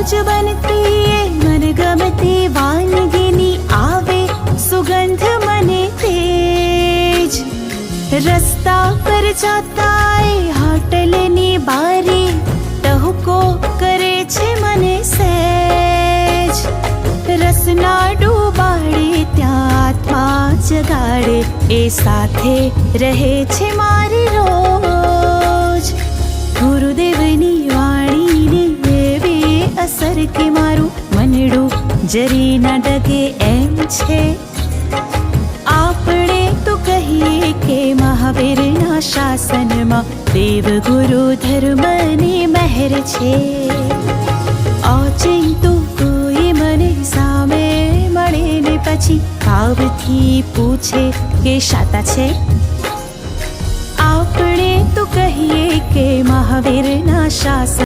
રોજ બનતી એ મનગમતી વાનગીની આવે સુગંધ મને તેજ. રસ્તા પર જાતા એ હોટલની બારી ટહુકો કરે છે મને સહેજ. રસના ડૂબાડે ત્યાં આત્મા જગાડે એ સાથે રહે છે મારી રોજ. ગુરુદેવની વાણીની એવી અસર કે મારું મનડું જરી ના ડગે એમ છે. આપણે તો કહીએ કે મહાવીરના શાસનમાં દેવ ગુરુ ધર્મની મહેર છે. ઓચિંતું કોઈ મને સામે મળે ને પછી ભાવથી પૂછે કે શાતા છે. આપણે તો કહીએ કે મહાવીરના શાસન